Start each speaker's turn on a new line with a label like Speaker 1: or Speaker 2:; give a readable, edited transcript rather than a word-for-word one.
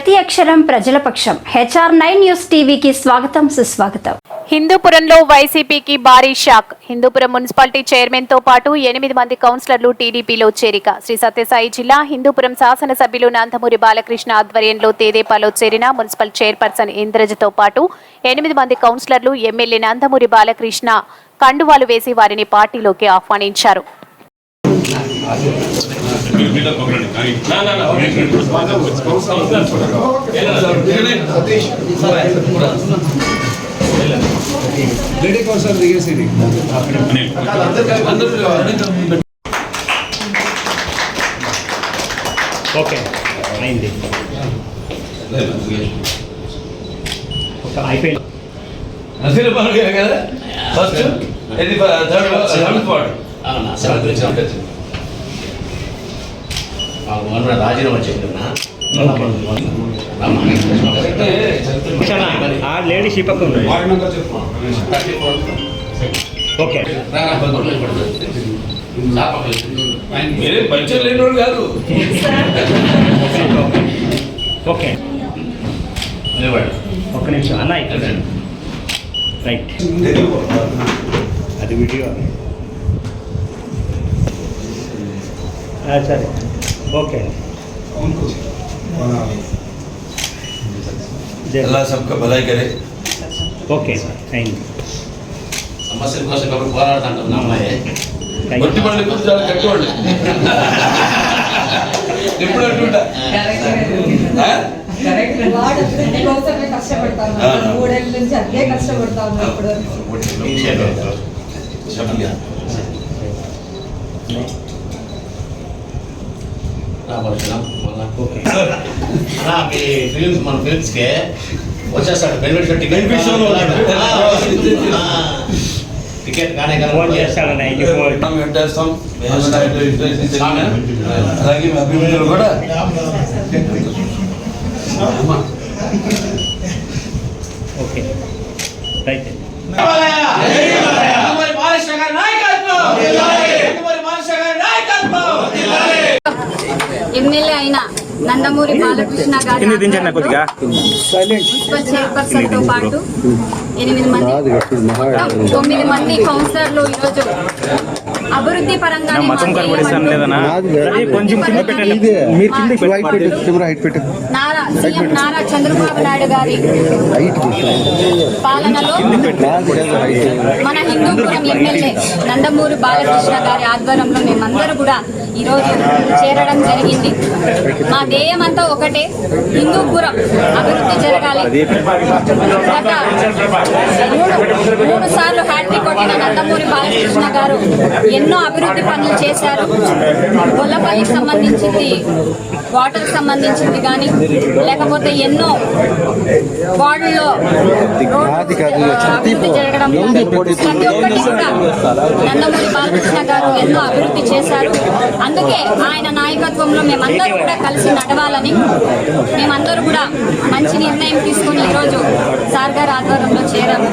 Speaker 1: ప్రతి అక్షరం ప్రజల పక్షం. HR9 న్యూస్ టీవీకి స్వాగతం, సుస్వాగతం.
Speaker 2: హిందూపురంలో వైసీపీకి భారీ షాక్. హిందూపురం మున్సిపాలిటీ చైర్మన్ తో పాటు 8 మంది కౌన్సిలర్లు టీడీపీలో చేరిక. శ్రీ సత్యసాయి జిల్లా హిందూపురం శాసనసభ్యులు నందమూరి బాలకృష్ణ ఆధ్వర్యంలో తెదేపాలో చేరిన మున్సిపల్ చైర్పర్సన్ ఇంద్రజతో పాటు 8 మంది కౌన్సిలర్లు ఎమ్మెల్యే నందమూరి బాలకృష్ణ కండువాలు వేసి వారిని పార్టీలోకి ఆహ్వానించారు.
Speaker 3: ఓకే అయింది అయిపోయింది.
Speaker 4: రాజీనామా చెప్పినా
Speaker 3: లేడీ షీపక్ ఉంది. ఓకే
Speaker 4: మీరే పరిచయం లేని వాడు కాదు.
Speaker 3: ఓకే ఒక్క నిమిషం అన్న ఇక్కడ రైట్ అది వీడియో సరే ఓకే
Speaker 4: अल्लाह सबका भलाई करे.
Speaker 3: Okay thank you.
Speaker 4: సమస్యల కోసం ఎవరు పోరాడుతుంటాం నా అమ్మాయి గట్టి పళ్ళు ఎప్పుడు చాలా కట్టుకోండి ఎప్పుడు అంటుంటా ఫిలిమ్స్ మన ఫిలిమ్స్కే వచ్చేస్తాడు టికెట్ కానీ
Speaker 3: ఫోన్ చేస్తాడని
Speaker 4: పెట్టేస్తాం. అలాగే మీ అభివృద్ధిలో కూడా
Speaker 3: ఓకే రైట్
Speaker 1: ఎమ్మెల్యే అయిన నందమూరి బాలకృష్ణ గారి మున్సిపల్ చైర్పర్సన్ తో పాటు 8 మంది 9 మంది కౌన్సిలర్లు ఈరోజు అభివృద్ధి పరంగా నారా చంద్రబాబు నాయుడు గారి పాలనలో మన హిందూపురం ఎమ్మెల్యే నందమూరి బాలకృష్ణ గారి ఆధ్వర్యంలో మేమందరూ కూడా ఈరోజు చేరడం జరిగింది. మా ధ్యేయం అంతా ఒకటే, హిందూపురం అభివృద్ధి జరగాలి. గత 3 సార్లు హ్యాట్రిక్ కొట్టిన నందమూరి బాలకృష్ణ గారు ఎన్నో అభివృద్ధి పనులు చేశారు. గొల్లపల్లికి సంబంధించింది, వాటర్ సంబంధించింది కానీ, లేకపోతే ఎన్నో వార్డుల్లో అభివృద్ధి జరగడం కానీ, ప్రతి ఒక్కటి కూడా నందమూరి బాలకృష్ణ గారు ఎన్నో అభివృద్ధి చేశారు. అందుకే ఆయన నాయకత్వంలో మేమందరూ కూడా కలిసి నడవాలని, మేమందరూ కూడా మంచి నిర్ణయం తీసుకుని ఈరోజు సార్ గారి ఆధ్వర్యంలో చేరాము.